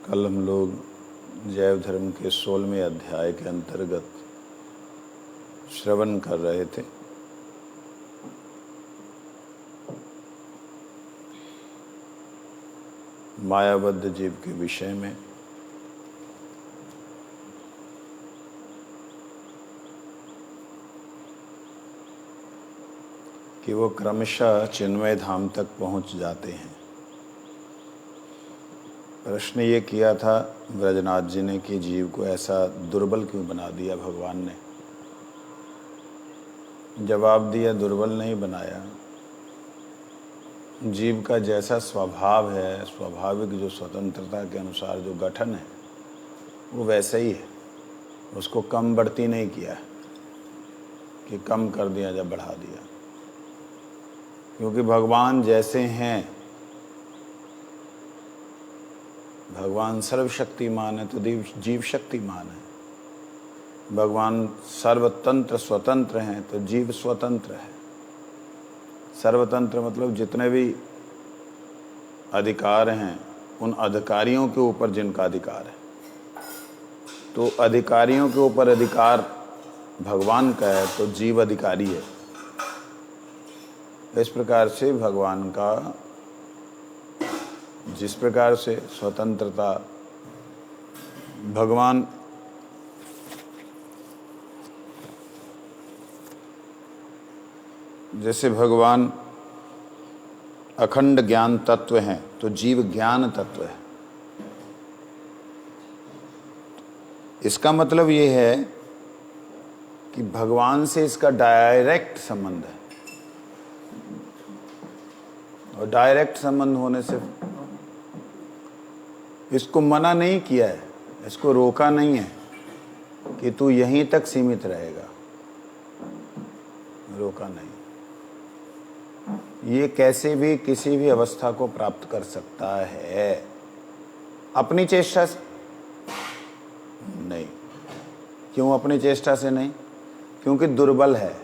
कल हम लोग जैव धर्म के 16वें अध्याय के अंतर्गत श्रवण कर रहे थे। मायाबद्ध जीव के विषय में कि वो क्रमशः चिन्मय धाम तक पहुंच जाते हैं। प्रश्न ये किया था ब्रजनाथ जी ने कि जीव को ऐसा दुर्बल क्यों बना दिया भगवान ने। जवाब दिया, दुर्बल नहीं बनाया। जीव का जैसा स्वभाव है, स्वाभाविक जो स्वतंत्रता के अनुसार जो गठन है वो वैसा ही है। उसको कम बढ़ती नहीं किया कि कम कर दिया या बढ़ा दिया, क्योंकि भगवान जैसे हैं, भगवान सर्वशक्तिमान है तो जीव शक्तिमान है। भगवान सर्वतंत्र स्वतंत्र हैं तो जीव स्वतंत्र है। सर्वतंत्र मतलब जितने भी अधिकार हैं उन अधिकारियों के ऊपर जिनका अधिकार है, तो अधिकारियों के ऊपर अधिकार भगवान का है तो जीव अधिकारी है। इस प्रकार से भगवान का जिस प्रकार से स्वतंत्रता भगवान जैसे भगवान अखंड ज्ञान तत्व हैं तो जीव ज्ञान तत्व है। इसका मतलब ये है कि भगवान से इसका डायरेक्ट संबंध है, और डायरेक्ट संबंध होने से इसको मना नहीं किया है, इसको रोका नहीं है कि तू यहीं तक सीमित रहेगा, रोका नहीं। ये कैसे भी किसी भी अवस्था को प्राप्त कर सकता है अपनी चेष्टा से नहीं। क्यों अपनी चेष्टा से नहीं? क्योंकि दुर्बल है,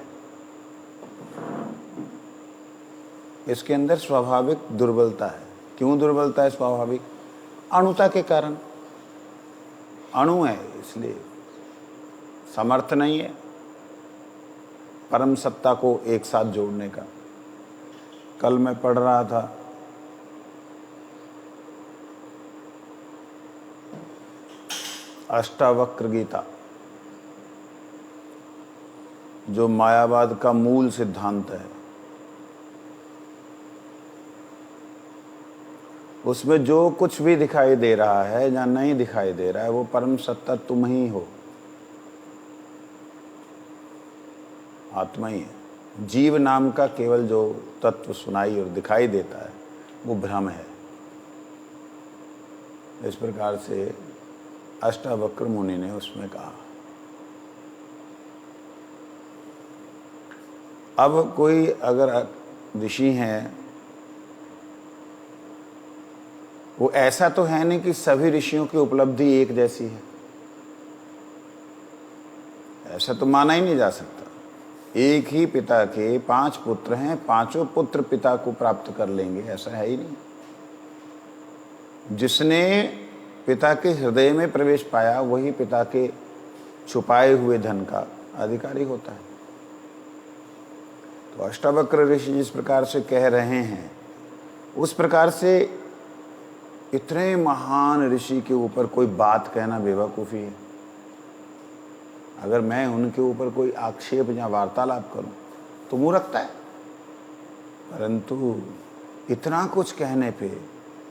इसके अंदर स्वाभाविक दुर्बलता है। क्यों दुर्बलता है स्वाभाविक? अणुता के कारण। अणु है इसलिए समर्थ नहीं है परम सत्ता को एक साथ जोड़ने का। कल मैं पढ़ रहा था अष्टावक्र गीता, जो मायावाद का मूल सिद्धांत है। उसमें जो कुछ भी दिखाई दे रहा है या नहीं दिखाई दे रहा है वो परम सत्ता तुम ही हो, आत्मा ही है। जीव नाम का केवल जो तत्व सुनाई और दिखाई देता है वो भ्रम है। इस प्रकार से अष्टावक्र मुनि ने उसमें कहा। अब कोई अगर ऋषि हैं, वो ऐसा तो है नहीं कि सभी ऋषियों की उपलब्धि एक जैसी है, ऐसा तो माना ही नहीं जा सकता। एक ही पिता के 5 पुत्र हैं, 5 पुत्र पिता को प्राप्त कर लेंगे, ऐसा है ही नहीं। जिसने पिता के हृदय में प्रवेश पाया वही पिता के छुपाए हुए धन का अधिकारी होता है। तो अष्टावक्र ऋषि जिस प्रकार से कह रहे हैं उस प्रकार से इतने महान ऋषि के ऊपर कोई बात कहना बेवकूफ़ी है। अगर मैं उनके ऊपर कोई आक्षेप या वार्तालाप करूं तो मूर्खता है, परंतु इतना कुछ कहने पे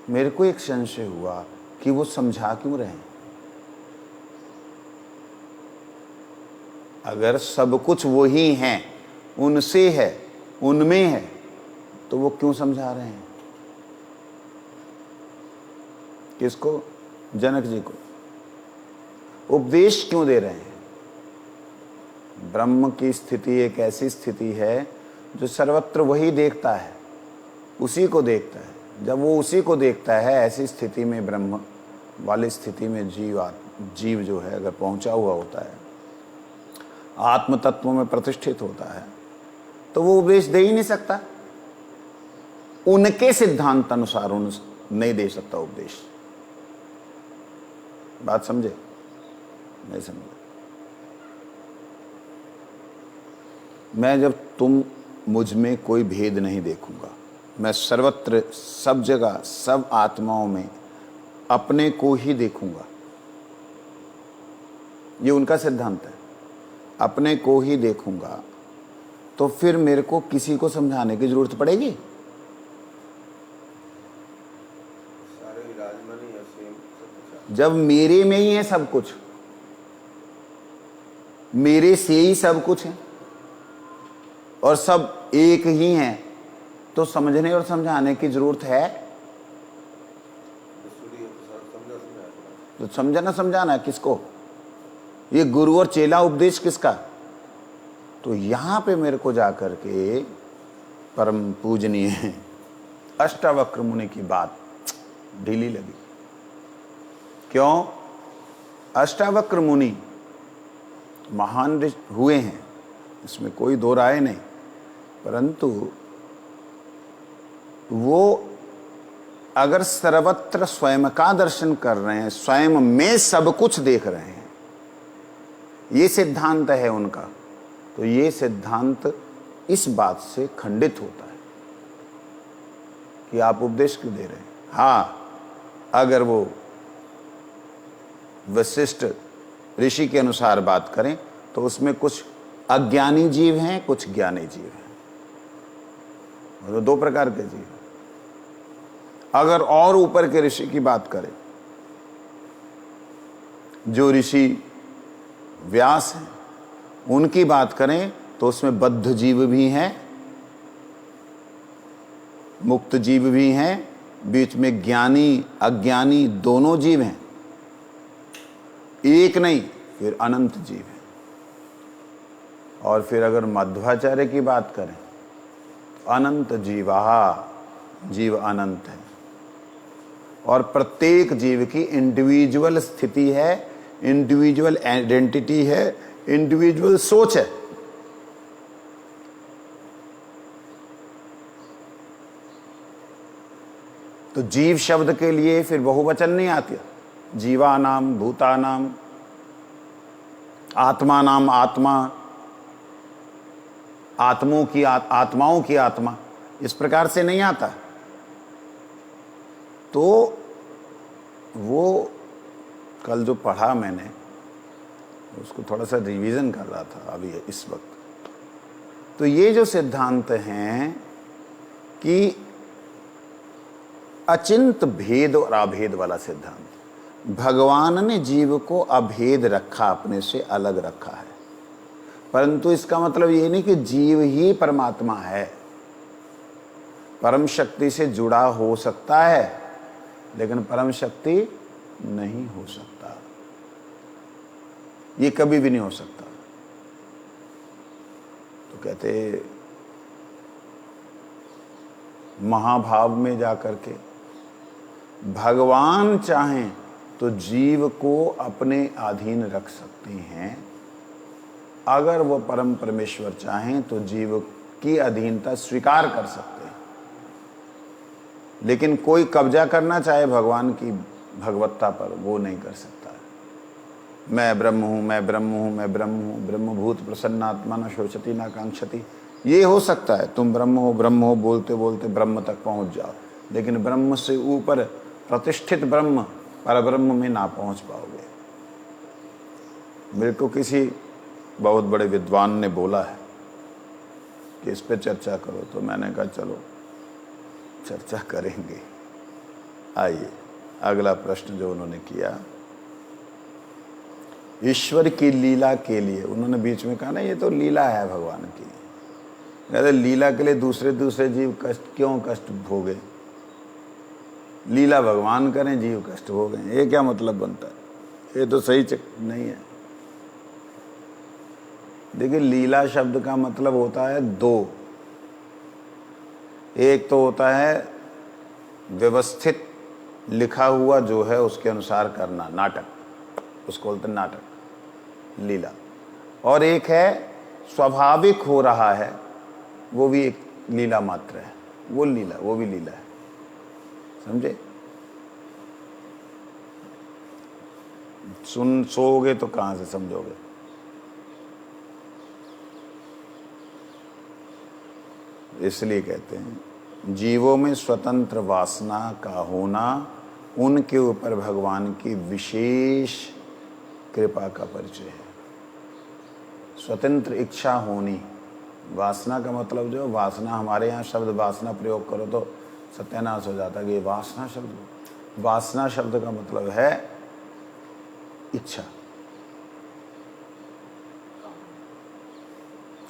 मेरे को एक संशय हुआ कि वो समझा क्यों रहे हैं। अगर सब कुछ वही हैं, उनसे है, उनमें है, तो वो क्यों समझा रहे हैं? किसको? जनक जी को। उपदेश क्यों दे रहे हैं? ब्रह्म की स्थिति एक ऐसी स्थिति है जो सर्वत्र वही देखता है, उसी को देखता है। जब वो उसी को देखता है, ऐसी स्थिति में ब्रह्म वाली स्थिति में जीव जो है अगर पहुंचा हुआ होता है, आत्म तत्वों में प्रतिष्ठित होता है, तो वो उपदेश दे ही नहीं सकता। उनके सिद्धांत अनुसार नहीं दे सकता उपदेश। बात समझे? नहीं समझे? मैं जब तुम मुझ में कोई भेद नहीं देखूंगा, मैं सर्वत्र सब जगह सब आत्माओं में अपने को ही देखूंगा, ये उनका सिद्धांत है, अपने को ही देखूंगा, तो फिर मेरे को किसी को समझाने की जरूरत पड़ेगी? जब मेरे में ही है सब कुछ, मेरे से ही सब कुछ है और सब एक ही है, तो समझने और समझाने की जरूरत है? तो समझना समझाना है किसको? ये गुरु और चेला उपदेश किसका? तो यहां पे मेरे को जाकर के परम पूजनीय अष्टावक्र मुनि की बात ढीली लगी। क्यों? अष्टावक्र मुनि महान हुए हैं, इसमें कोई दो राय नहीं, परंतु वो अगर सर्वत्र स्वयं का दर्शन कर रहे हैं, स्वयं में सब कुछ देख रहे हैं, ये सिद्धांत है उनका, तो ये सिद्धांत इस बात से खंडित होता है कि आप उपदेश क्यों दे रहे हैं। हाँ, अगर वो वशिष्ठ ऋषि के अनुसार बात करें तो उसमें कुछ अज्ञानी जीव हैं, कुछ ज्ञानी जीव हैं, तो दो प्रकार के जीव। अगर और ऊपर के ऋषि की बात करें, जो ऋषि व्यास हैं, उनकी बात करें तो उसमें बद्ध जीव भी हैं, मुक्त जीव भी हैं, बीच में ज्ञानी अज्ञानी दोनों जीव हैं, एक नहीं फिर अनंत जीव है। और फिर अगर मध्वाचार्य की बात करें, अनंत जीवा, जीव अनंत है और प्रत्येक जीव की इंडिविजुअल स्थिति है, इंडिविजुअल आइडेंटिटी है, इंडिविजुअल सोच है। तो जीव शब्द के लिए फिर बहुवचन नहीं आती, जीवानाम भूतानाम, आत्मानाम आत्मा, आत्माओं की आत्मा, इस प्रकार से नहीं आता। तो वो कल जो पढ़ा मैंने उसको थोड़ा सा रिवीजन कर रहा था अभी इस वक्त। तो ये जो सिद्धांत हैं कि अचिंत भेद और अभेद वाला सिद्धांत, भगवान ने जीव को अभेद रखा, अपने से अलग रखा है, परंतु इसका मतलब ये नहीं कि जीव ही परमात्मा है। परम शक्ति से जुड़ा हो सकता है, लेकिन परम शक्ति नहीं हो सकता, ये कभी भी नहीं हो सकता। तो कहते महाभाव में जाकर के भगवान चाहें तो जीव को अपने अधीन रख सकते हैं, अगर वो परम परमेश्वर चाहें तो जीव की अधीनता स्वीकार कर सकते हैं। लेकिन कोई कब्जा करना चाहे भगवान की भगवत्ता पर, वो नहीं कर सकता है। मैं ब्रह्म हूँ, मैं ब्रह्म हूँ, मैं ब्रह्म हूँ, ब्रह्मभूत प्रसन्नात्मा न शोचति न कांक्षति, ये हो सकता है। तुम ब्रह्म हो बोलते बोलते ब्रह्म तक पहुँच जाओ, लेकिन ब्रह्म से ऊपर प्रतिष्ठित ब्रह्म परब्रह्म में ना पहुँच पाओगे। मेरे को किसी बहुत बड़े विद्वान ने बोला है कि इस पे चर्चा करो, तो मैंने कहा चलो चर्चा करेंगे। आइए अगला प्रश्न जो उन्होंने किया, ईश्वर की लीला के लिए, उन्होंने बीच में कहा ना ये तो लीला है भगवान की, कहते लीला के लिए दूसरे जीव क्यों कष्ट भोगे, लीला भगवान करें जीव कष्ट भोगें, ये क्या मतलब बनता है? ये तो सही नहीं है। देखिए लीला शब्द का मतलब होता है दो, एक तो होता है व्यवस्थित लिखा हुआ जो है उसके अनुसार करना, नाटक, उसको बोलते हैं नाटक लीला, और एक है स्वाभाविक हो रहा है, वो भी एक लीला मात्र है, वो लीला, वो भी लीला है, समझे? सुन सोओगे तो कहाँ से समझोगे। इसलिए कहते हैं जीवों में स्वतंत्र वासना का होना उनके ऊपर भगवान की विशेष कृपा का परिचय है। स्वतंत्र इच्छा होनी, वासना का मतलब जो वासना, हमारे यहाँ शब्द वासना प्रयोग करो तो सत्यानाश हो जाता है कि ये वासना शब्द, वासना शब्द का मतलब है इच्छा,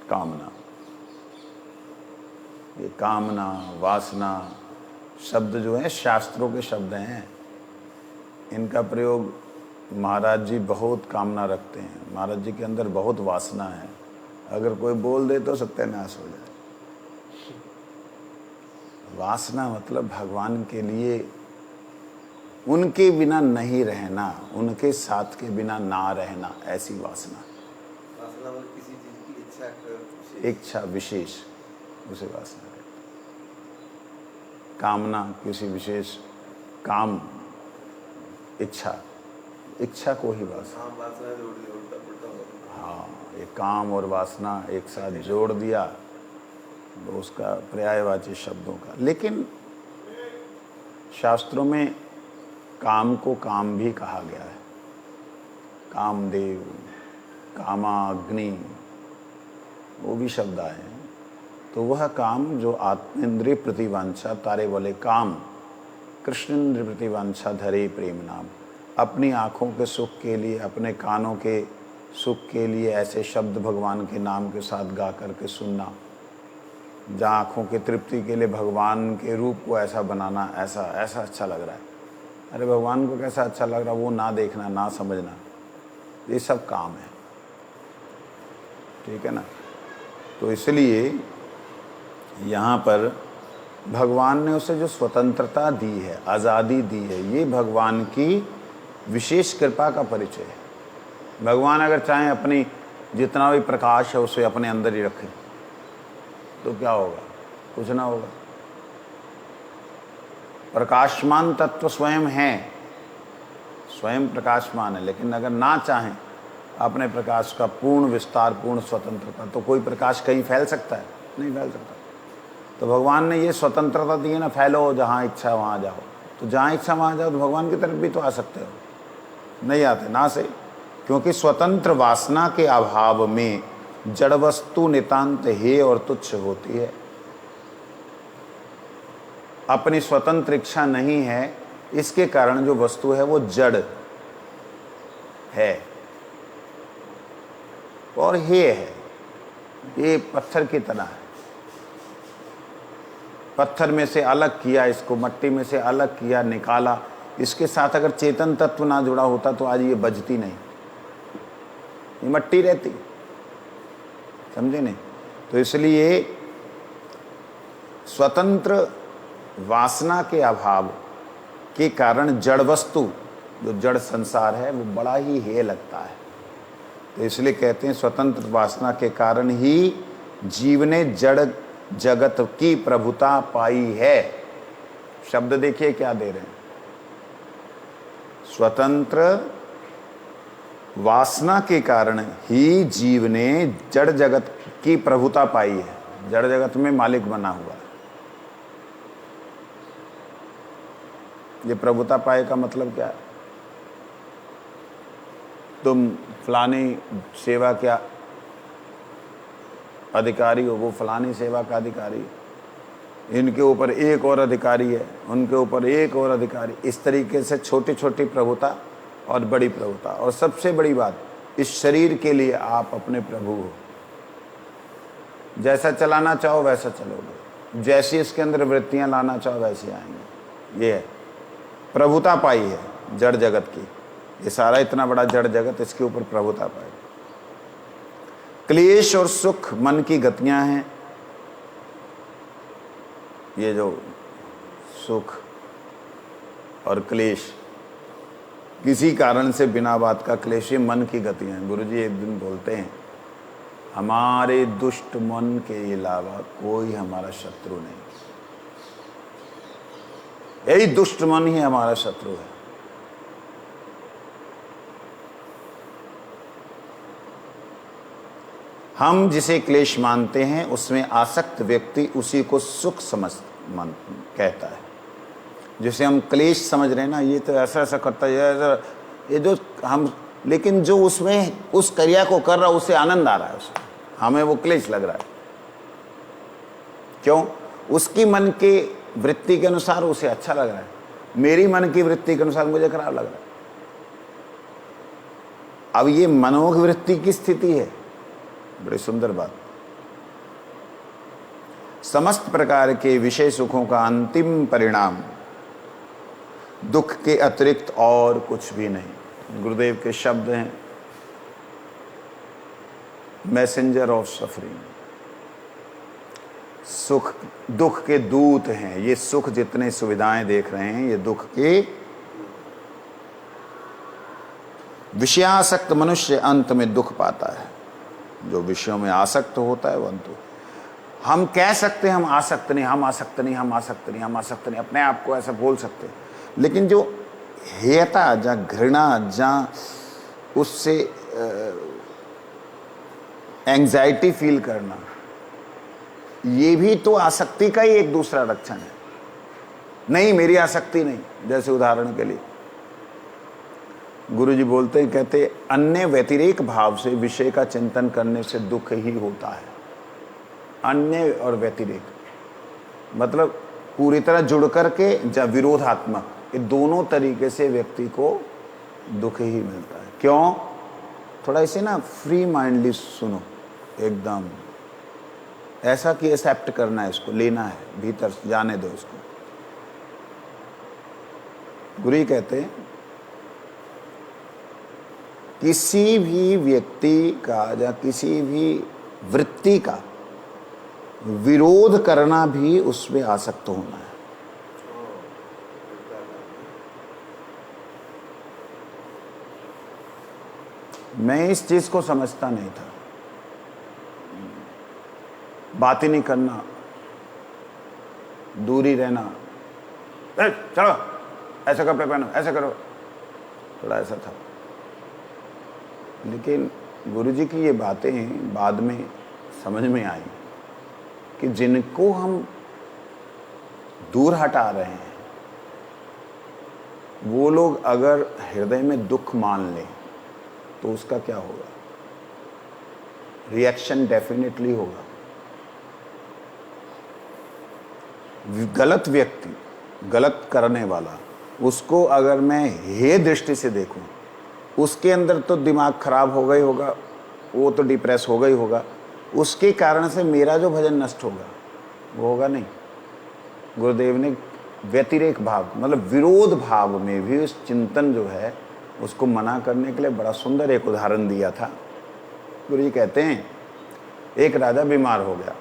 कामना। ये कामना वासना शब्द जो है शास्त्रों के शब्द हैं। इनका प्रयोग महाराज जी बहुत कामना रखते हैं, महाराज जी के अंदर बहुत वासना है। अगर कोई बोल दे तो सत्यानाश हो जाए। वासना मतलब भगवान के लिए उनके बिना नहीं रहना, उनके साथ के बिना ना रहना, ऐसी वासना। वासना मतलब किसी चीज की इच्छा, इच्छा विशेष, उसे वासना कहते हैं। कामना किसी विशेष काम, इच्छा, इच्छा को ही वासना। वासना जोड़ दी, उल्टा पुल्टा हो। हाँ, ये काम और वासना एक साथ जोड़ दिया तो उसका पर्यायवाची शब्दों का। लेकिन शास्त्रों में काम को काम भी कहा गया है। कामदेव, कामाग्नि, वो भी शब्द आए हैं। तो वह काम जो आत्मेंद्रिय प्रतिवांछा तारे वाले काम, कृष्णेंद्र प्रतिवांछा धरे प्रेम नाम, अपनी आँखों के सुख के लिए, अपने कानों के सुख के लिए ऐसे शब्द भगवान के नाम के साथ गा करके सुनना, जहाँ आँखों की तृप्ति के लिए भगवान के रूप को ऐसा बनाना, ऐसा ऐसा अच्छा लग रहा है। अरे भगवान को कैसा अच्छा लग रहा है वो ना देखना, ना समझना, ये सब काम है। ठीक है ना। तो इसलिए यहाँ पर भगवान ने उसे जो स्वतंत्रता दी है, आज़ादी दी है, ये भगवान की विशेष कृपा का परिचय है। भगवान अगर चाहें अपनी जितना भी प्रकाश है उसे अपने अंदर ही रखें तो क्या होगा? कुछ ना होगा। प्रकाशमान तत्व स्वयं है, स्वयं प्रकाशमान है, लेकिन अगर ना चाहें अपने प्रकाश का पूर्ण विस्तार, पूर्ण स्वतंत्रता, तो कोई प्रकाश कहीं फैल सकता है? नहीं फैल सकता। तो भगवान ने ये स्वतंत्रता दी है ना, फैलो, जहाँ इच्छा वहाँ जाओ। तो जहाँ इच्छा वहाँ जाओ, तो भगवान की तरफ भी तो आ सकते हो। नहीं आते ना से, क्योंकि स्वतंत्र वासना के अभाव में जड़ वस्तु नितांत हेय और तुच्छ होती है। अपनी स्वतंत्र इच्छा नहीं है, इसके कारण जो वस्तु है वो जड़ है और हेय है। ये पत्थर की तरह है। पत्थर में से अलग किया इसको, मट्टी में से अलग किया, निकाला, इसके साथ अगर चेतन तत्व ना जुड़ा होता तो आज ये बजती नहीं, ये मट्टी रहती। समझे नहीं? तो इसलिए स्वतंत्र वासना के अभाव के कारण जड़ वस्तु, जो जड़ संसार है, वो बड़ा ही हेय लगता है। तो इसलिए कहते हैं स्वतंत्र वासना के कारण ही जीव ने जड़ जगत की प्रभुता पाई है। शब्द देखिए क्या दे रहे हैं, स्वतंत्र वासना के कारण ही जीव ने जड़ जगत की प्रभुता पाई है, जड़ जगत में मालिक बना हुआ है। ये प्रभुता पाए का मतलब क्या है? तुम फलानी सेवा क्या अधिकारी हो, वो फलानी सेवा का अधिकारी है, इनके ऊपर एक और अधिकारी है, उनके ऊपर एक और अधिकारी। इस तरीके से छोटी छोटी प्रभुता और बड़ी प्रभुता। और सबसे बड़ी बात, इस शरीर के लिए आप अपने प्रभु हो। जैसा चलाना चाहो वैसा चलोगे, जैसी इसके अंदर वृत्तियां लाना चाहो वैसे आएंगे। ये है प्रभुता पाई है जड़ जगत की। ये सारा इतना बड़ा जड़ जगत, इसके ऊपर प्रभुता पाई। क्लेश और सुख मन की गतियां हैं। ये जो सुख और क्लेश, किसी कारण से बिना बात का क्लेश, ये मन की गतियां हैं। गुरुजी एक दिन बोलते हैं, हमारे दुष्ट मन के अलावा कोई हमारा शत्रु नहीं, यही दुष्ट मन ही हमारा शत्रु है। हम जिसे क्लेश मानते हैं उसमें आसक्त व्यक्ति उसी को सुख कहता है। जिसे हम क्लेश समझ रहे हैं ना, ये तो ऐसा ऐसा करता है, ये जो हम, लेकिन जो उसमें उस क्रिया को कर रहा है उसे आनंद आ रहा है, उसमें हमें वो क्लेश लग रहा है। क्यों? उसकी मन के वृत्ति के अनुसार उसे अच्छा लग रहा है, मेरी मन की वृत्ति के अनुसार मुझे खराब लग रहा है। अब ये मनोवृत्ति की स्थिति है। बड़ी सुंदर बात। समस्त प्रकार के विषय सुखों का अंतिम परिणाम दुख के अतिरिक्त और कुछ भी नहीं। गुरुदेव के शब्द हैं, मैसेंजर ऑफ सफरिंग। सुख दुख के दूत हैं। ये सुख जितने सुविधाएं देख रहे हैं, ये दुख के। विषयासक्त मनुष्य अंत में दुख पाता है। जो विषयों में आसक्त होता है वो अंत। हम कह सकते हैं हम आसक्त नहीं, हम आसक्त नहीं, हम आसक्त नहीं, हम आसक्त नहीं, अपने आप को ऐसा बोल सकते हैं, लेकिन जो हेयता, जहाँ घृणा, जहाँ उससे एंजाइटी फील करना, ये भी तो आसक्ति का ही एक दूसरा लक्षण है। नहीं, मेरी आसक्ति नहीं। जैसे उदाहरण के लिए गुरुजी बोलते हैं, कहते अन्य व्यतिरेक भाव से विषय का चिंतन करने से दुख ही होता है। अन्य और व्यतिरेक मतलब पूरी तरह जुड़ करके या विरोधात्मक, ये दोनों तरीके से व्यक्ति को दुख ही मिलता है। क्यों? थोड़ा इसे ना फ्री माइंडली सुनो, एकदम ऐसा कि एक्सेप्ट करना है, इसको लेना है, भीतर जाने दो इसको। गुरु कहते हैं किसी भी व्यक्ति का या किसी भी वृत्ति का विरोध करना भी उसमें आसक्त होना है। मैं इस चीज को समझता नहीं था। बात ही नहीं करना, दूरी रहना, चलो ऐसे कपड़े पहनो, ऐसे करो, थोड़ा ऐसा था। लेकिन गुरुजी की ये बातें बाद में समझ में आई कि जिनको हम दूर हटा रहे हैं, वो लोग अगर हृदय में दुख मान लें तो उसका क्या होगा? रिएक्शन डेफिनेटली होगा। गलत व्यक्ति, गलत करने वाला, उसको अगर मैं हे दृष्टि से देखूं, उसके अंदर तो दिमाग खराब होगा ही होगा, वो तो डिप्रेस होगा ही होगा। उसके कारण से मेरा जो भजन नष्ट होगा वो होगा नहीं। गुरुदेव ने व्यतिरेक भाव मतलब विरोध भाव में भी उस चिंतन जो है उसको मना करने के लिए बड़ा सुंदर एक उदाहरण दिया था। गुरु जी कहते हैं एक राजा बीमार हो गया।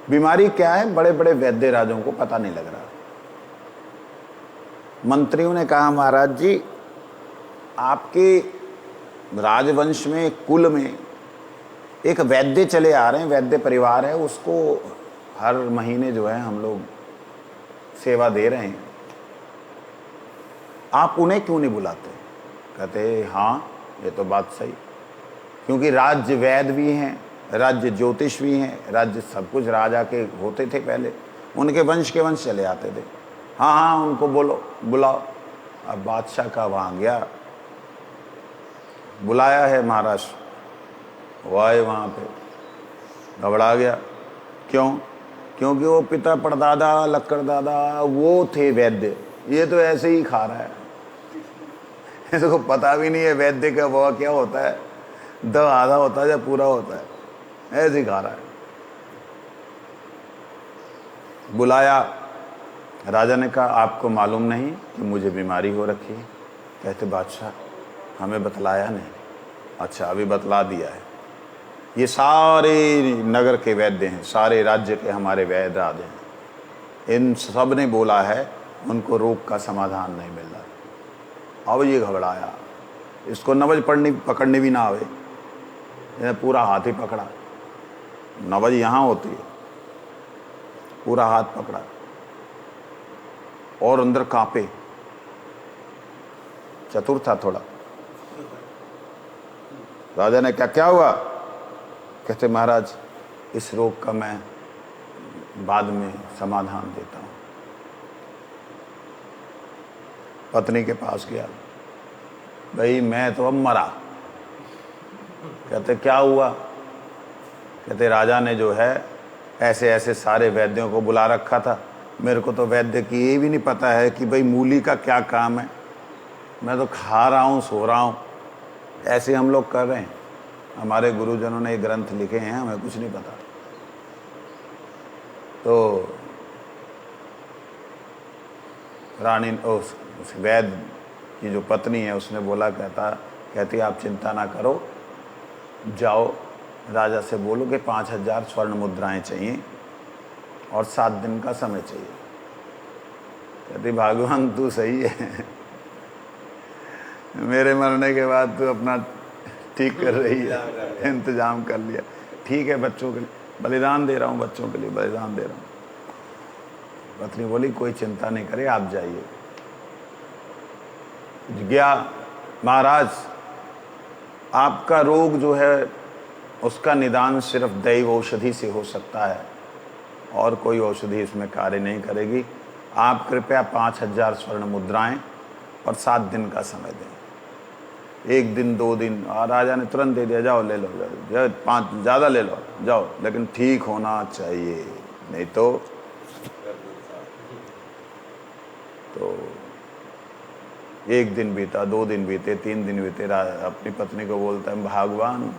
बीमारी क्या है? बड़े बड़े वैद्य राजों को पता नहीं लग रहा। मंत्रियों ने कहा महाराज जी, आपके राजवंश में, कुल में एक वैद्य चले आ रहे हैं, वैद्य परिवार है, उसको हर महीने जो है हम लोग सेवा दे रहे हैं, आप उन्हें क्यों नहीं बुलाते? कहते हाँ ये तो बात सही, क्योंकि राज्य वैद्य भी हैं, राज्य ज्योतिष भी हैं, राज्य सब कुछ राजा के होते थे पहले, उनके वंश के वंश चले आते थे। हाँ हाँ उनको बोलो, बुलाओ। अब बादशाह का वहाँ गया, बुलाया है महाराज, वो आए वहाँ पे, घबरा गया। क्यों? क्योंकि वो पिता परदादा लक्कड़ दादा वो थे वैद्य, ये तो ऐसे ही खा रहा है, इसको पता भी नहीं है वैद्य का वो क्या होता है, द आधा होता है या पूरा होता है, ऐसे ही खा रहा है। बुलाया, राजा ने कहा आपको मालूम नहीं कि मुझे बीमारी हो रखी है? कहते बादशाह हमें बतलाया नहीं। अच्छा अभी बतला दिया है, ये सारे नगर के वैद्य हैं, सारे राज्य के हमारे वैद्य राज हैं, इन सब ने बोला है उनको रोग का समाधान नहीं मिल रहा। अब ये घबराया, इसको नवज पकड़नी भी ना आवे, इसने पूरा हाथ ही पकड़ा। नवज यहाँ होती है, पूरा हाथ पकड़ा और अंदर कांपे। चतुर था थोड़ा, राजा ने क्या क्या हुआ? कहते महाराज इस रोग का मैं बाद में समाधान देता हूं। पत्नी के पास गया, भाई मैं तो अब मरा। कहते क्या हुआ? कहते राजा ने जो है ऐसे ऐसे सारे वैद्यों को बुला रखा था, मेरे को तो वैद्य की ये भी नहीं पता है कि भाई मूली का क्या काम है, मैं तो खा रहा हूँ सो रहा हूँ, ऐसे हम लोग कर रहे हैं। हमारे गुरुजनों ने ये ग्रंथ लिखे हैं, हमें कुछ नहीं पता। तो रानी उस वैद्य की जो पत्नी है उसने बोला, कहती आप चिंता ना करो, जाओ राजा से बोलो कि 5000 स्वर्ण मुद्राएं चाहिए और 7 दिन का समय चाहिए। कहती भगवान तू सही है, मेरे मरने के बाद तू अपना ठीक कर रही है, इंतजाम कर लिया। ठीक है, बच्चों के लिए बलिदान दे रहा हूँ, बच्चों के लिए बलिदान दे रहा हूँ। पत्नी बोली कोई चिंता नहीं करे, आप जाइए। गया, महाराज आपका रोग जो है उसका निदान सिर्फ दैव औषधि से हो सकता है और कोई औषधि इसमें कार्य नहीं करेगी। आप कृपया 5000 स्वर्ण मुद्राएं और 7 दिन का समय दें। 1 दिन 2 दिन, और राजा ने तुरंत दे दिया, जाओ ले लो, 5 ज़्यादा ले लो, जाओ, लेकिन ठीक होना चाहिए, नहीं तो 1 दिन बीता, 2 दिन बीते, 3 दिन बीते। अपनी पत्नी को बोलता है भगवान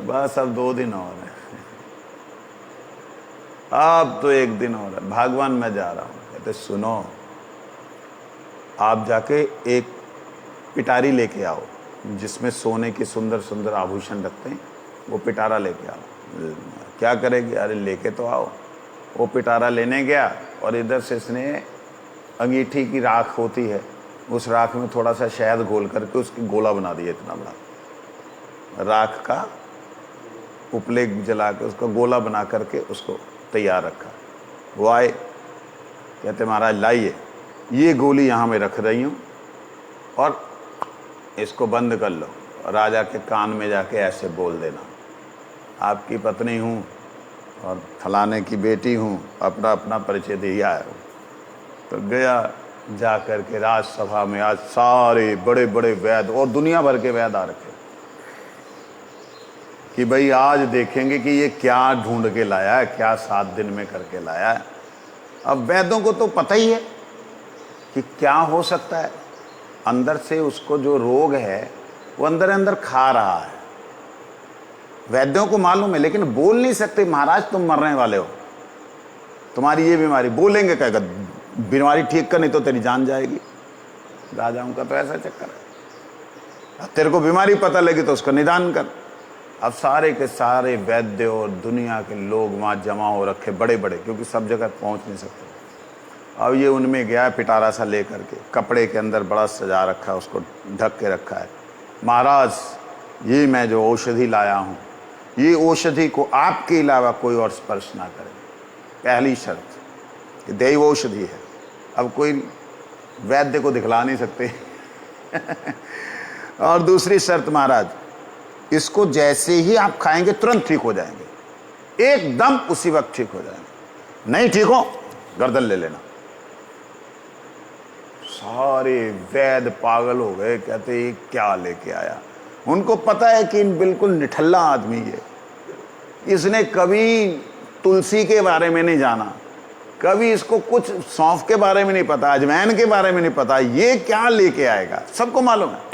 बस अब 2 दिन और है, अब तो 1 दिन और है, भगवान मैं जा रहा हूँ। कहते सुनो, आप जाके एक पिटारी लेके आओ जिसमें सोने के सुंदर सुंदर आभूषण रखते हैं, वो पिटारा लेके आओ। क्या करेगी? अरे लेके तो आओ। वो पिटारा लेने गया और इधर से इसने अंगीठी की राख होती है, उस राख में थोड़ा सा शहद घोल करके उसकी गोला बना दिया, इतना बड़ा राख का उपले जला के उसका गोला बना करके उसको तैयार रखा। वो आए, कहते महाराज लाइए, ये गोली यहाँ मैं रख रही हूँ और इसको बंद कर लो, राजा के कान में जाके ऐसे बोल देना, आपकी पत्नी हूँ और फलाने की बेटी हूँ, अपना अपना परिचय दिया है। तो गया, जा कर के राजसभा में आज सारे बड़े बड़े वैद्य और दुनिया भर के वैद्य आ रखे कि भाई आज देखेंगे कि ये क्या ढूंढ के लाया है, क्या 7 दिन में करके लाया है। अब वैद्यों को तो पता ही है कि क्या हो सकता है, अंदर से उसको जो रोग है वो अंदर अंदर खा रहा है। वैद्यों को मालूम है, लेकिन बोल नहीं सकते महाराज तुम मरने वाले हो, तुम्हारी ये बीमारी। बोलेंगे कहेगा बीमारी ठीक कर, नहीं तो तेरी जान जाएगी। राजाओं का तो ऐसा चक्कर है, तेरे को बीमारी पता लगी तो उसका निदान कर। अब सारे के सारे वैद्य और दुनिया के लोग वहाँ जमा हो रखे, बड़े बड़े, क्योंकि सब जगह पहुँच नहीं सकते। अब ये उनमें गया पिटारा सा ले करके, कपड़े के अंदर बड़ा सजा रखा है, उसको ढक के रखा है। महाराज ये मैं जो औषधि लाया हूँ, ये औषधि को आपके अलावा कोई और स्पर्श ना करे, पहली शर्त। दैव औषधि है, अब कोई वैद्य को दिखला नहीं सकते। और दूसरी शर्त महाराज, इसको जैसे ही आप खाएंगे तुरंत ठीक हो जाएंगे, एकदम उसी वक्त ठीक हो जाएंगे, नहीं ठीक हो गर्दन ले लेना। सारे वैद्य पागल हो गए, कहते ये क्या लेके आया। उनको पता है कि बिल्कुल निठल्ला आदमी है, इसने कभी तुलसी के बारे में नहीं जाना, कभी इसको कुछ सौंफ के बारे में नहीं पता, अजवाइन के बारे में नहीं पता, ये क्या लेके आएगा, सबको मालूम है।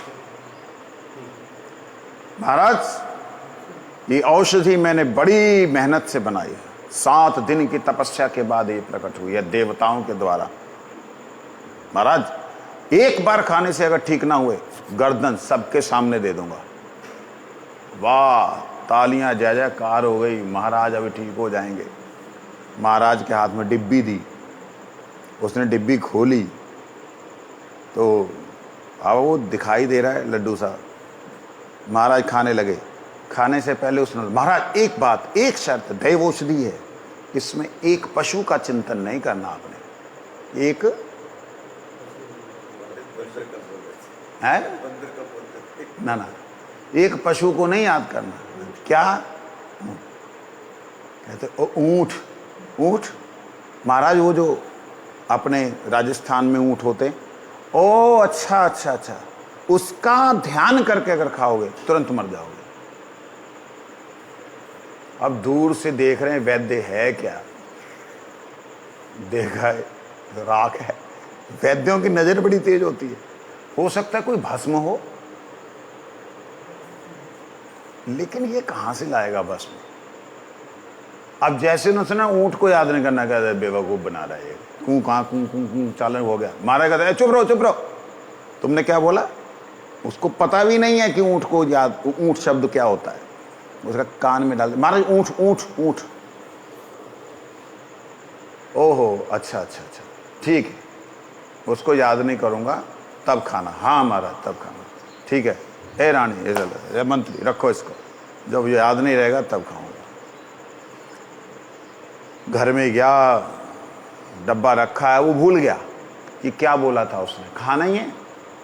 महाराज ये औषधि मैंने बड़ी मेहनत से बनाई है, 7 दिन की तपस्या के बाद ये प्रकट हुई है देवताओं के द्वारा। महाराज एक बार खाने से अगर ठीक ना हुए, गर्दन सबके सामने दे दूंगा। वाह, तालियां जय जयकार हो गई, महाराज अभी ठीक हो जाएंगे। महाराज के हाथ में डिब्बी दी, उसने डिब्बी खोली तो अब वो दिखाई दे रहा है लड्डू सा। महाराज खाने लगे, खाने से पहले उसने, महाराज एक बात, एक शर्त, दैव औषधि है, इसमें एक पशु का चिंतन नहीं करना आपने। एक है ना, एक पशु को नहीं याद करना। क्या कहते? ऊंट। ऊंट महाराज, वो जो अपने राजस्थान में ऊंट होते, ओ अच्छा अच्छा अच्छा, उसका ध्यान करके अगर खाओगे तुरंत मर जाओगे। अब दूर से देख रहे हैं वैद्य है क्या, देखा है तो राख है। वैद्यों की नजर बड़ी तेज होती है, हो सकता है कोई भस्म हो, लेकिन ये कहां से लाएगा भस्म? अब जैसे न सुना ऊंट को याद नहीं करना, कहता बेवकूफ बना रहा है, कूं कहां कूं कूं कूं चालन हो गया। मारा कहता है चुप रहो चुप रहो, तुमने क्या बोला? उसको पता भी नहीं है कि ऊंट को याद, ऊंट शब्द क्या होता है, उसका कान में डाल, महाराज ऊंट ऊंट ऊंट, ओहो अच्छा अच्छा अच्छा ठीक है, उसको याद नहीं करूंगा तब खाना। हाँ महाराज तब खाना, ठीक है। ए रानी, ए मंत्री, रखो इसको, जब याद नहीं रहेगा तब खाऊंगा। घर में गया, डब्बा रखा है, वो भूल गया कि क्या बोला था उसने, खाना ही है।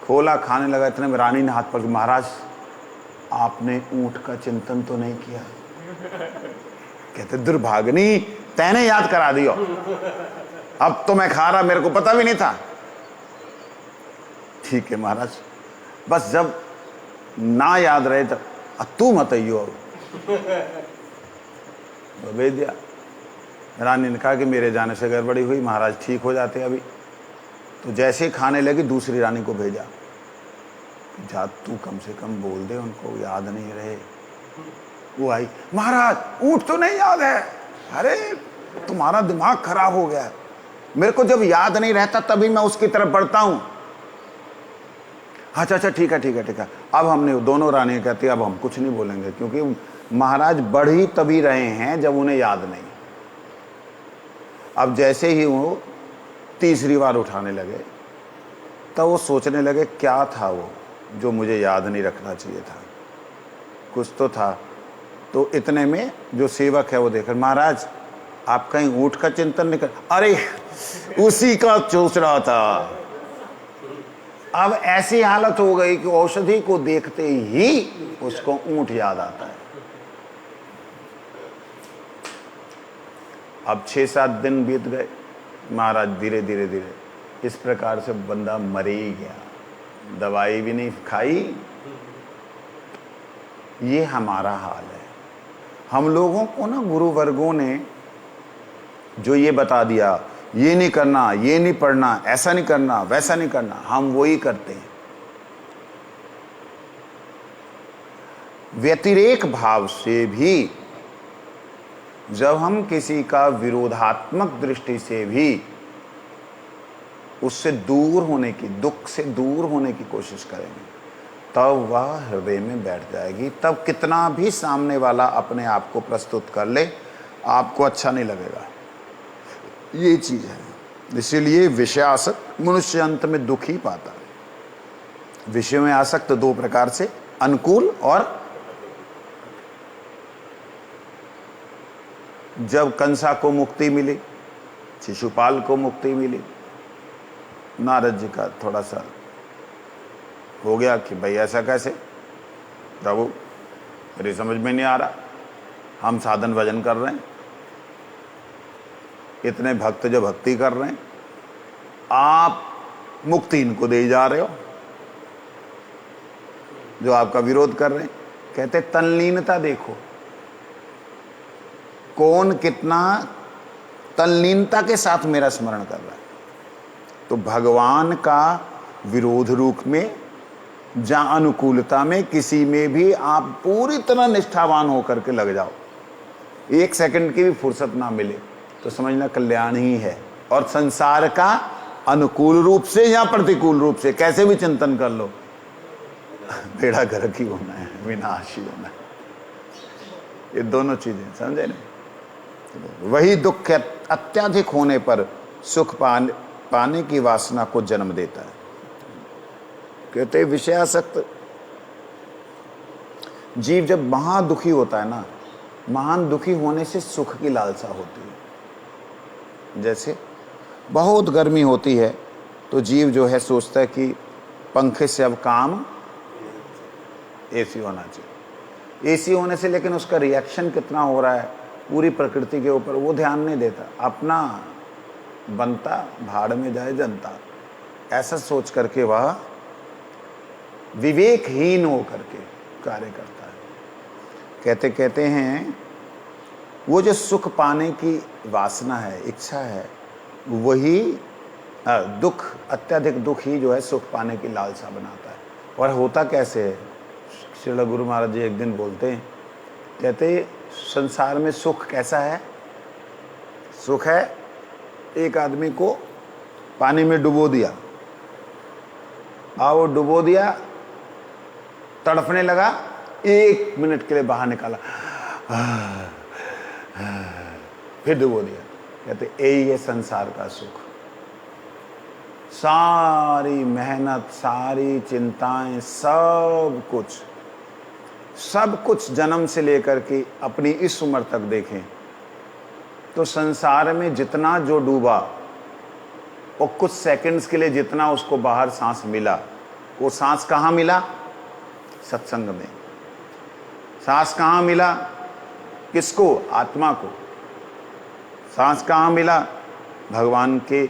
खोला, खाने लगा, इतने में रानी ने हाथ पकड़, महाराज आपने ऊंट का चिंतन तो नहीं किया। कहते दुर्भाग्नि, तैने याद करा दियो, अब तो मैं खा रहा, मेरे को पता भी नहीं था। ठीक है महाराज, बस जब ना याद रहे तब तू मत आइयो। तो भेज दिया। रानी ने कहा कि मेरे जाने से गड़बड़ी हुई, महाराज ठीक हो जाते अभी। तो जैसे ही खाने लगी, दूसरी रानी को भेजा, जा तू कम से कम बोल दे, उनको याद नहीं रहे। वो आई, महाराज ऊंट तो नहीं याद है। अरे तुम्हारा दिमाग खराब हो गया है, मेरे को जब याद नहीं रहता तभी मैं उसकी तरफ बढ़ता हूं। अच्छा अच्छा ठीक है ठीक है ठीक है। अब हमने, दोनों रानियां कहती अब हम कुछ नहीं बोलेंगे, क्योंकि महाराज बढ़ ही तभी रहे हैं जब उन्हें याद नहीं। अब जैसे ही वो तीसरी बार उठाने लगे, तब वो सोचने लगे क्या था वो जो मुझे याद नहीं रखना चाहिए था, कुछ तो था। तो इतने में जो सेवक है वो देख, महाराज आप कहीं ऊंट का चिंतन नहीं कर? अरे उसी का सोच रहा था। अब ऐसी हालत हो गई कि औषधि को देखते ही उसको ऊंट याद आता है। अब 6-7 दिन बीत गए, महाराज धीरे धीरे धीरे इस प्रकार से बंदा मर ही गया, दवाई भी नहीं खाई। ये हमारा हाल है। हम लोगों को ना गुरु वर्गों ने जो ये बता दिया, ये नहीं करना, ये नहीं पढ़ना, ऐसा नहीं करना, वैसा नहीं करना, हम वही करते हैं। व्यतिरेक भाव से भी जब हम किसी का विरोधात्मक दृष्टि से भी उससे दूर होने की, दुख से दूर होने की कोशिश करेंगे, तब वह हृदय में बैठ जाएगी। तब कितना भी सामने वाला अपने आप को प्रस्तुत कर ले, आपको अच्छा नहीं लगेगा। ये चीज है। इसीलिए विषयासक्त मनुष्य अंत में दुख ही पाता है। विषय में आसक्त 2 प्रकार से, अनुकूल और, जब कंसा को मुक्ति मिली, शिशुपाल को मुक्ति मिली, नारद जी का थोड़ा सा हो गया कि भाई ऐसा कैसे प्रभु, मेरी समझ में नहीं आ रहा, हम साधन भजन कर रहे हैं, इतने भक्त जो भक्ति कर रहे हैं, आप मुक्ति इनको दे जा रहे हो जो आपका विरोध कर रहे हैं। कहते तल्लीनता देखो, कौन कितना तल्लीनता के साथ मेरा स्मरण कर रहा है। तो भगवान का विरोध रूप में, जहां अनुकूलता में, किसी में भी आप पूरी तरह निष्ठावान होकर के लग जाओ, 1 सेकंड की भी फुर्सत ना मिले, तो समझना कल्याण ही है। और संसार का अनुकूल रूप से या प्रतिकूल रूप से कैसे भी चिंतन कर लो, बेड़ा गर्क ही होना है, विनाश ही होना है। ये दोनों चीजें समझे नहीं। वही दुख अत्यधिक होने पर सुख पाने की वासना को जन्म देता है। कहते विषयासक्त जीव जब महान दुखी होता है ना, महान दुखी होने से सुख की लालसा होती है। जैसे बहुत गर्मी होती है तो जीव जो है सोचता है कि पंखे से अब काम एसी होना चाहिए। एसी होने से लेकिन उसका रिएक्शन कितना हो रहा है पूरी प्रकृति के ऊपर वो ध्यान नहीं देता, अपना बनता भाड़ में जाए जनता, ऐसा सोच करके वह विवेकहीन हो करके कार्य करता है। कहते हैं वो जो सुख पाने की वासना है, इच्छा है, वही दुख, अत्यधिक दुख ही जो है सुख पाने की लालसा बनाता है। और होता कैसे है, श्रील गुरु महाराज जी एक दिन बोलते हैं, कहते संसार में सुख कैसा है, सुख है एक आदमी को पानी में डुबो दिया, वो डुबो दिया, तड़पने लगा, 1 मिनट के लिए बाहर निकाला, फिर डुबो दिया। कहते यही है संसार का सुख। सारी मेहनत, सारी चिंताएं, सब कुछ जन्म से लेकर के अपनी इस उम्र तक देखें तो संसार में जितना जो डूबा और कुछ सेकंड्स के लिए जितना उसको बाहर सांस मिला, वो सांस कहाँ मिला? सत्संग में। सांस कहाँ मिला? किसको? आत्मा को। सांस कहाँ मिला? भगवान के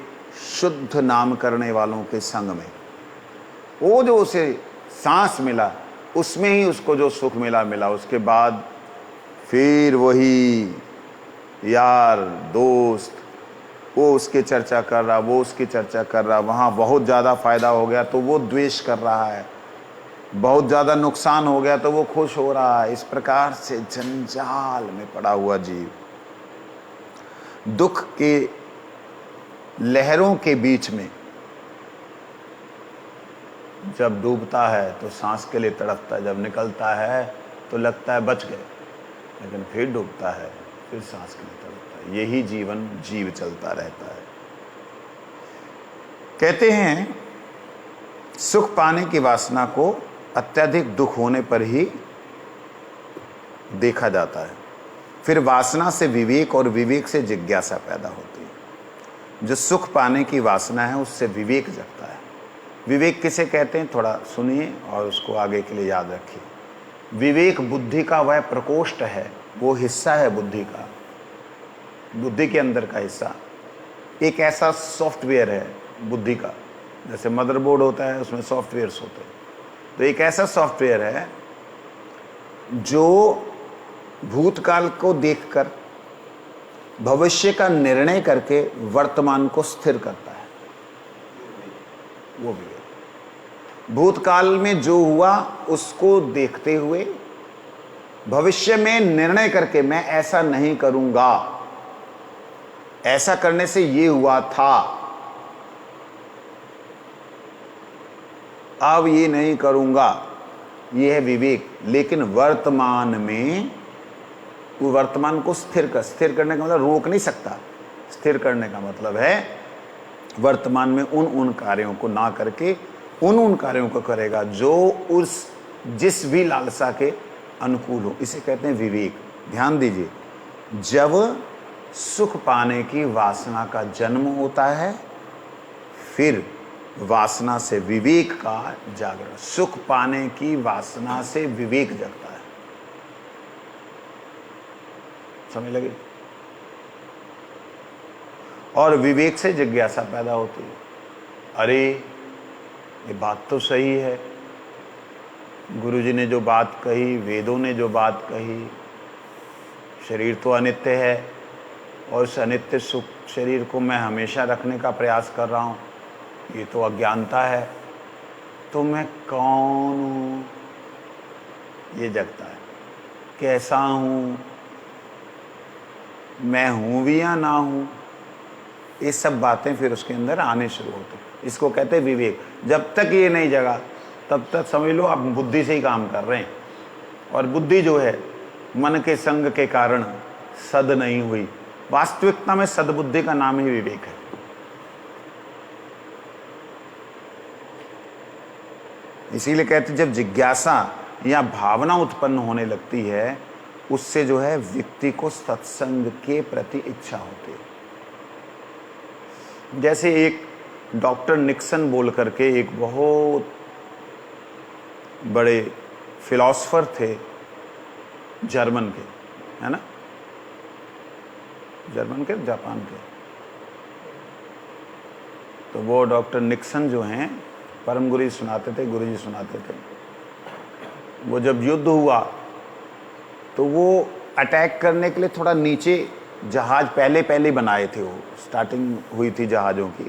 शुद्ध नाम करने वालों के संग में। वो जो उसे सांस मिला उसमें ही उसको जो सुख मिला, उसके बाद फिर वही यार दोस्त, वो उसकी चर्चा कर रहा, वो उसकी चर्चा कर रहा, वहाँ बहुत ज़्यादा फायदा हो गया तो वो द्वेष कर रहा है, बहुत ज़्यादा नुकसान हो गया तो वो खुश हो रहा है। इस प्रकार से जंजाल में पड़ा हुआ जीव दुख के लहरों के बीच में जब डूबता है तो सांस के लिए तड़पता है, जब निकलता है तो लगता है बच गए, लेकिन फिर डूबता है, फिर सांस के लिए तड़पता है। यही जीवन जीव चलता रहता है। कहते हैं सुख पाने की वासना को अत्यधिक दुख होने पर ही देखा जाता है। फिर वासना से विवेक और विवेक से जिज्ञासा पैदा होती है। जो सुख पाने की वासना है उससे विवेक जगता है। विवेक किसे कहते हैं थोड़ा सुनिए और उसको आगे के लिए याद रखिए। विवेक बुद्धि का वह प्रकोष्ठ है, वो हिस्सा है बुद्धि का, बुद्धि के अंदर का हिस्सा। एक ऐसा सॉफ्टवेयर है बुद्धि का, जैसे मदरबोर्ड होता है उसमें सॉफ्टवेयर्स होते हैं, तो एक ऐसा सॉफ्टवेयर है जो भूतकाल को देखकर भविष्य का निर्णय करके वर्तमान को स्थिर करता है। वो विवेक भूतकाल में जो हुआ उसको देखते हुए भविष्य में निर्णय करके मैं ऐसा नहीं करूंगा, ऐसा करने से ये हुआ था, अब ये नहीं करूंगा, ये है विवेक। लेकिन वर्तमान में वो वर्तमान को स्थिर करने का मतलब रोक नहीं सकता। स्थिर करने का मतलब है वर्तमान में उन कार्यों को ना करके उन कार्यों को करेगा जो उस जिस भी लालसा के अनुकूल हो। इसे कहते हैं विवेक। ध्यान दीजिए, जब सुख पाने की वासना का जन्म होता है फिर वासना से विवेक का जागरण। सुख पाने की वासना से विवेक जगता है। समझ लगे? और विवेक से जिज्ञासा पैदा होती है। अरे ये बात तो सही है, गुरुजी ने जो बात कही, वेदों ने जो बात कही, शरीर तो अनित्य है और उस अनित्य सुख शरीर को मैं हमेशा रखने का प्रयास कर रहा हूँ, ये तो अज्ञानता है। तो मैं कौन हूँ, ये जगता है। कैसा हूँ, मैं हूँ भी या ना हूँ, ये सब बातें फिर उसके अंदर आने शुरू होती। इसको कहते हैं विवेक। जब तक ये नहीं जगा तब तक समझ लो आप बुद्धि से ही काम कर रहे हैं, और बुद्धि जो है मन के संग के कारण सद नहीं हुई। वास्तविकता में सद्बुद्धि का नाम ही विवेक है। इसीलिए कहते जब जिज्ञासा या भावना उत्पन्न होने लगती है उससे जो है व्यक्ति को सत्संग के प्रति इच्छा होती है। जैसे एक डॉक्टर निक्सन बोल करके एक बहुत बड़े फिलॉसफर थे जर्मन के, है ना, जर्मन के, जापान के। तो वो डॉक्टर निक्सन जो हैं, परम गुरु जी सुनाते थे, गुरु जी सुनाते थे, वो जब युद्ध हुआ तो वो अटैक करने के लिए थोड़ा नीचे जहाज पहले बनाए थे, वो स्टार्टिंग हुई थी जहाज़ों की,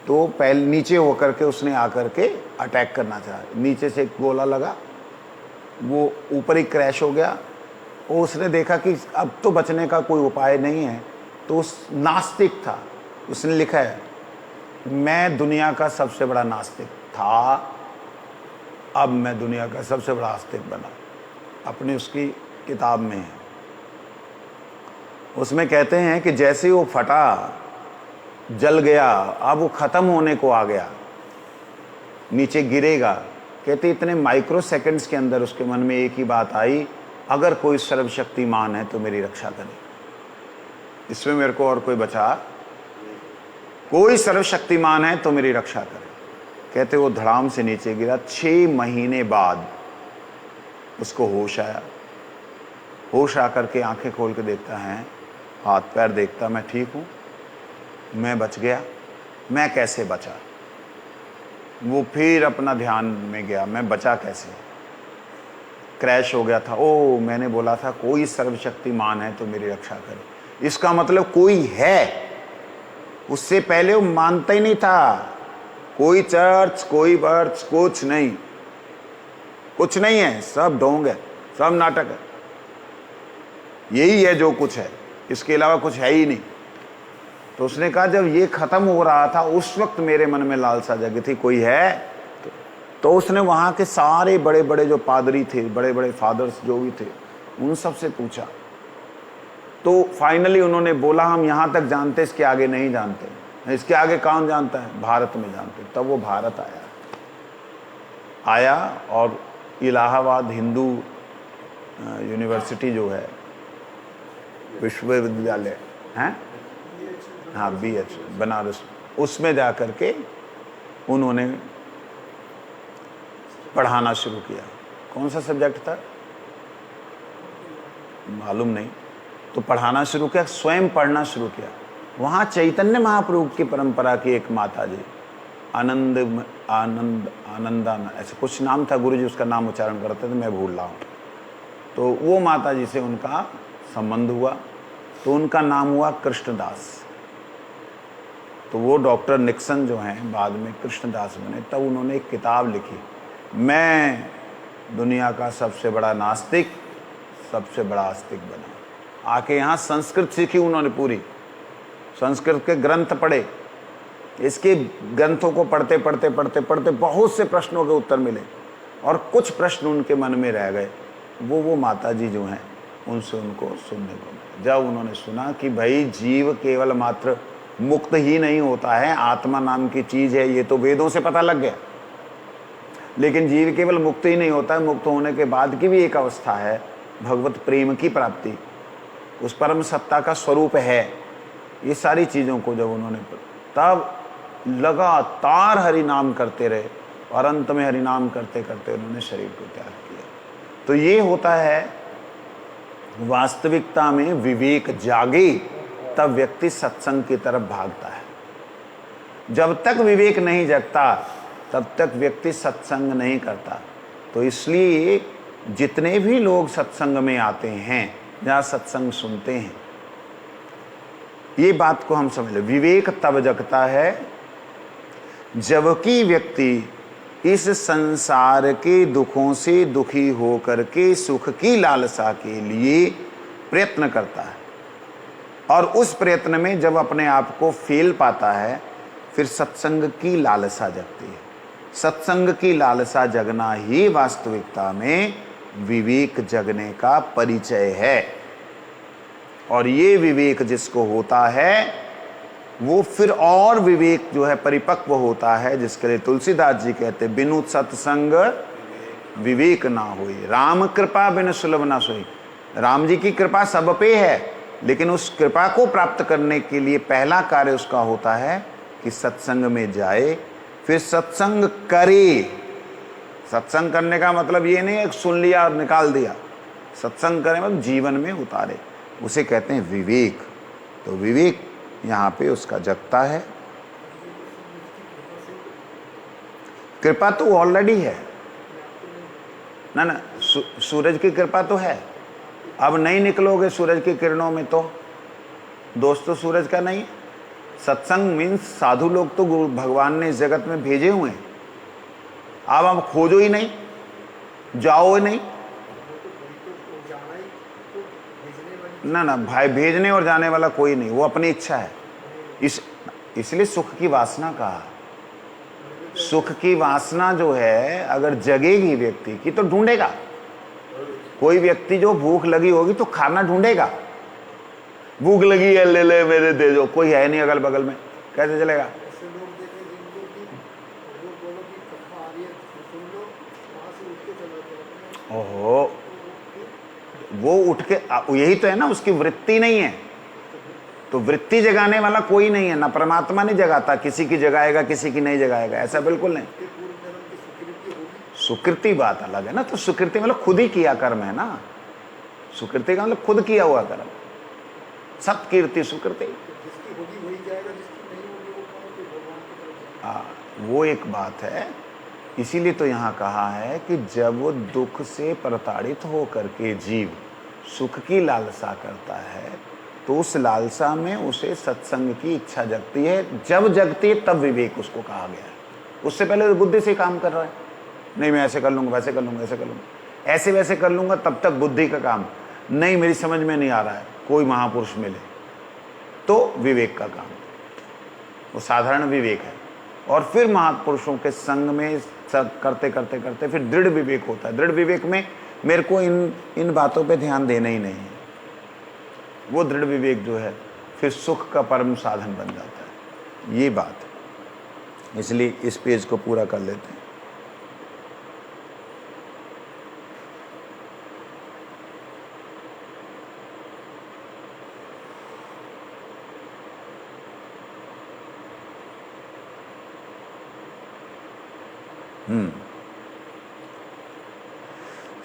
तो पहले नीचे होकर के उसने आकर के अटैक करना चाहा। नीचे से एक गोला लगा, वो ऊपर ही क्रैश हो गया। वो उसने देखा कि अब तो बचने का कोई उपाय नहीं है, तो उस नास्तिक था, उसने लिखा है, मैं दुनिया का सबसे बड़ा नास्तिक था, अब मैं दुनिया का सबसे बड़ा आस्तिक बना। अपनी उसकी किताब में है। उसमें कहते हैं कि जैसे ही वो फटा, जल गया, अब वो ख़त्म होने को आ गया, नीचे गिरेगा। कहते इतने माइक्रो सेकंड्स के अंदर उसके मन में एक ही बात आई, अगर कोई सर्वशक्तिमान है तो मेरी रक्षा करे, इसमें मेरे को और कोई बचा, कोई सर्वशक्तिमान है तो मेरी रक्षा करे। कहते वो धड़ाम से नीचे गिरा। 6 महीने बाद उसको होश आया। होश आकर के आंखें खोल के देखता है, हाथ पैर देखता, मैं ठीक हूँ, मैं बच गया, मैं कैसे बचा। वो फिर अपना ध्यान में गया, मैं बचा कैसे, क्रैश हो गया था। ओ, मैंने बोला था कोई सर्वशक्तिमान है तो मेरी रक्षा करे। इसका मतलब कोई है। उससे पहले वो मानता ही नहीं था, कोई चर्च, कोई वर्च, कुछ नहीं, कुछ नहीं है, सब ढोंग है, सब नाटक है, यही है जो कुछ है, इसके अलावा कुछ है ही नहीं। तो उसने कहा जब ये खत्म हो रहा था उस वक्त मेरे मन में लालसा जगी थी, कोई है। तो उसने वहाँ के सारे बड़े बड़े जो पादरी थे, बड़े बड़े फादर्स जो भी थे, उन सब से पूछा। तो फाइनली उन्होंने बोला हम यहाँ तक जानते, इसके आगे नहीं जानते। इसके आगे कौन जानता है, भारत में जानते। तब वो भारत आया और इलाहाबाद हिंदू यूनिवर्सिटी जो है, विश्वविद्यालय है, हाँ, BH बनारस, उसमें जा कर के उन्होंने पढ़ाना शुरू किया। कौन सा सब्जेक्ट था मालूम नहीं, तो पढ़ाना शुरू किया, स्वयं पढ़ना शुरू किया। वहाँ चैतन्य महाप्रभु की परंपरा की एक माता जी, आनंदा ऐसे कुछ नाम था, गुरु जी उसका नाम उच्चारण करते थे, मैं भूल रहा हूँ। तो वो माता जी से उनका संबंध हुआ, तो उनका नाम हुआ कृष्णदास। तो वो डॉक्टर निक्सन जो हैं बाद में कृष्णदास बने। तब उन्होंने एक किताब लिखी, मैं दुनिया का सबसे बड़ा नास्तिक, सबसे बड़ा आस्तिक बना। आके यहाँ संस्कृत सीखी उन्होंने, पूरी संस्कृत के ग्रंथ पढ़े। इसके ग्रंथों को पढ़ते पढ़ते पढ़ते पढ़ते बहुत से प्रश्नों के उत्तर मिले, और कुछ प्रश्न उनके मन में रह गए। वो माता जी जो हैं उनसे उनको सुनने को मिला। जब उन्होंने सुना कि भाई जीव केवल मात्र मुक्त ही नहीं होता है, आत्मा नाम की चीज़ है, ये तो वेदों से पता लग गया, लेकिन जीव केवल मुक्त ही नहीं होता है, मुक्त होने के बाद की भी एक अवस्था है, भगवत प्रेम की प्राप्ति, उस परम सत्ता का स्वरूप है। ये सारी चीज़ों को जब उन्होंने, तब लगातार हरि नाम करते रहे, और अंत में हरि नाम करते करते उन्होंने शरीर को त्याग किया। तो ये होता है, वास्तविकता में विवेक जागे तब व्यक्ति सत्संग की तरफ भागता है। जब तक विवेक नहीं जगता तब तक व्यक्ति सत्संग नहीं करता। तो इसलिए जितने भी लोग सत्संग में आते हैं, जहाँ सत्संग सुनते हैं, ये बात को हम समझ लें, विवेक तब जगता है जबकि व्यक्ति इस संसार के दुखों से दुखी होकर के सुख की लालसा के लिए प्रयत्न करता है, और उस प्रयत्न में जब अपने आप को फेल पाता है, फिर सत्संग की लालसा जगती है। सत्संग की लालसा जगना ही वास्तविकता में विवेक जगने का परिचय है। और ये विवेक जिसको होता है, वो फिर और विवेक जो है परिपक्व होता है, जिसके लिए तुलसीदास जी कहते बिनु सत्संग विवेक ना होई, राम कृपा बिन सुलभ ना सोई। राम जी की कृपा सब पे है, लेकिन उस कृपा को प्राप्त करने के लिए पहला कार्य उसका होता है कि सत्संग में जाए, फिर सत्संग करे। सत्संग करने का मतलब ये नहीं है कि सुन लिया और निकाल दिया। सत्संग करें मतलब जीवन में उतारे, उसे कहते हैं विवेक। तो विवेक यहाँ पे उसका जगता है। कृपा तो ऑलरेडी है ना, ना सूरज की कृपा तो है। अब नहीं निकलोगे सूरज की किरणों में तो दोस्त तो सूरज का नहीं है। सत्संग मीन्स साधु लोग तो गुरु भगवान ने इस जगत में भेजे हुए हैं। अब खोजो ही नहीं, जाओ ही नहीं। ना ना भाई, भेजने और जाने वाला कोई नहीं, वो अपनी इच्छा है। इसलिए सुख की वासना कहा। सुख की वासना जो है अगर जगेगी व्यक्ति की तो ढूंढेगा। कोई व्यक्ति जो भूख लगी होगी तो खाना ढूंढेगा। भूख लगी है, ले ले मेरे दे दो, कोई है नहीं अगल बगल में, कैसे चलेगा? ओहो, वो उठ के, यही तो है ना, उसकी वृत्ति नहीं है। तो वृत्ति जगाने वाला कोई नहीं है ना, परमात्मा नहीं जगाता, किसी की जगाएगा किसी की नहीं जगाएगा, ऐसा बिल्कुल नहीं। सुकृति बात अलग है ना। तो सुकृति मतलब खुद ही किया कर्म है ना। सुकृति का मतलब खुद किया हुआ कर्म। सत्कीर्ति सुकृति। वो एक बात है। इसीलिए तो यहाँ कहा है कि जब वो दुख से प्रताड़ित होकर के जीव सुख की लालसा करता है तो उस लालसा में उसे सत्संग की इच्छा जगती है। जब जगती है तब विवेक उसको कहा गया है। उससे पहले तो बुद्धि से काम कर रहा है, नहीं मैं ऐसे कर लूँगा, वैसे कर लूँगा, ऐसे कर लूँगा, ऐसे वैसे कर लूँगा, तब तक बुद्धि का काम। नहीं मेरी समझ में नहीं आ रहा है, कोई महापुरुष मिले तो विवेक का काम, वो साधारण विवेक है। और फिर महापुरुषों के संग में सब करते करते करते फिर दृढ़ विवेक होता है। दृढ़ विवेक में मेरे को इन बातों पे ध्यान देना ही नहीं है। वो दृढ़ विवेक जो है फिर सुख का परम साधन बन जाता है। ये बात है। इसलिए इस पेज को पूरा कर लेते हैं।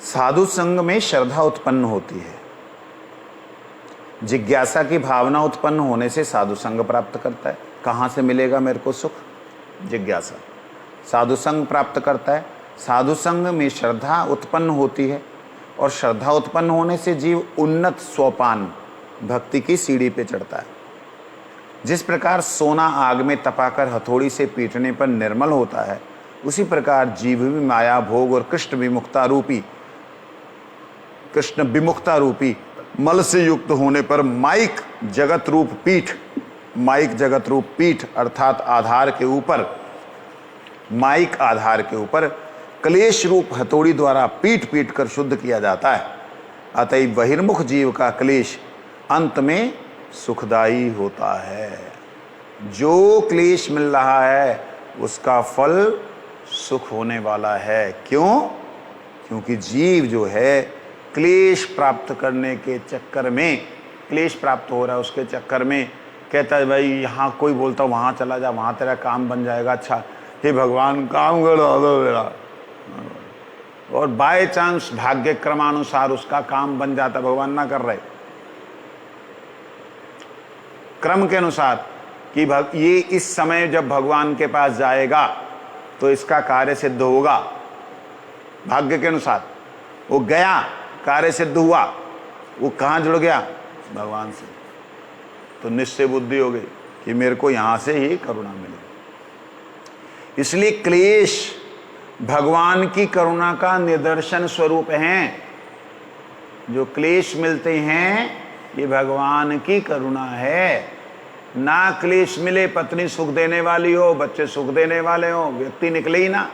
साधु संग में श्रद्धा उत्पन्न होती है। जिज्ञासा की भावना उत्पन्न होने से साधु संग प्राप्त करता है। कहाँ से मिलेगा मेरे को सुख? जिज्ञासा। साधु संग प्राप्त करता है। साधु संग में श्रद्धा उत्पन्न होती है और श्रद्धा उत्पन्न होने से जीव उन्नत सोपान भक्ति की सीढ़ी पे चढ़ता है। जिस प्रकार सोना आग में तपाकर हथौड़ी से पीटने पर निर्मल होता है, उसी प्रकार जीव भी माया भोग और कृष्ण विमुक्ता रूपी मल से युक्त होने पर माइक जगत रूप पीठ अर्थात आधार के ऊपर, माइक आधार के ऊपर क्लेश रूप हथौड़ी द्वारा पीट पीट कर शुद्ध किया जाता है। अतः बहिर्मुख जीव का क्लेश अंत में सुखदायी होता है। जो क्लेश मिल रहा है उसका फल सुख होने वाला है। क्यों? क्योंकि जीव जो है क्लेश प्राप्त करने के चक्कर में, क्लेश प्राप्त हो रहा है उसके चक्कर में कहता है भाई यहाँ कोई बोलता वहाँ चला जा, वहाँ तेरा काम बन जाएगा। अच्छा हे भगवान काम करो दो मेरा, और बाय चांस भाग्य क्रमानुसार उसका काम बन जाता, भगवान ना कर रहे, क्रम के अनुसार कि ये इस समय जब भगवान के पास जाएगा तो इसका कार्य सिद्ध होगा। भाग्य के अनुसार वो गया, कार्य सिद्ध हुआ, वो कहाँ जुड़ गया? भगवान से। तो निश्चय बुद्धि हो गई कि मेरे को यहाँ से ही करुणा मिले। इसलिए क्लेश भगवान की करुणा का निदर्शन स्वरूप हैं। जो क्लेश मिलते हैं ये भगवान की करुणा है। ना क्लेश मिले, पत्नी सुख देने वाली हो, बच्चे सुख देने वाले हो, व्यक्ति निकले ही ना।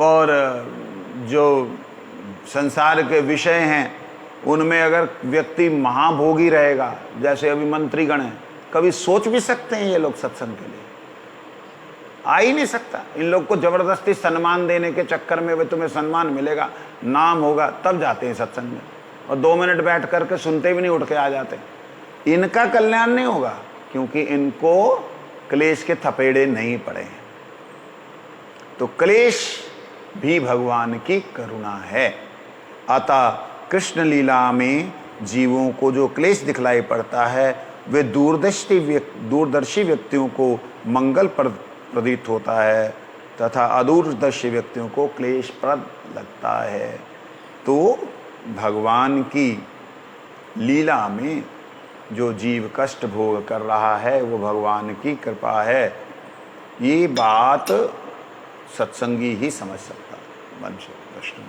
और जो संसार के विषय हैं उनमें अगर व्यक्ति महाभोगी रहेगा, जैसे अभी मंत्रीगण हैं, कभी सोच भी सकते हैं ये लोग सत्संग के लिए? आ ही नहीं सकता। इन लोग को जबरदस्ती सम्मान देने के चक्कर में वे तुम्हें सम्मान मिलेगा, नाम होगा, तब जाते हैं सत्संग में, और 2 मिनट बैठ करके सुनते भी नहीं, उठ के आ जाते। इनका कल्याण नहीं होगा क्योंकि इनको क्लेश के थपेड़े नहीं पड़े हैं। तो क्लेश भी भगवान की करुणा है। अतः कृष्ण लीला में जीवों को जो क्लेश दिखलाई पड़ता है वे दूरदर्शी व्यक्तियों को मंगल प्रतीत होता है तथा अदूरदर्शी व्यक्तियों को क्लेशप्रद लगता है। तो भगवान की लीला में जो जीव कष्ट भोग कर रहा है वो भगवान की कृपा है। ये बात सत्संगी ही समझ सकता है। वंश कृष्ण।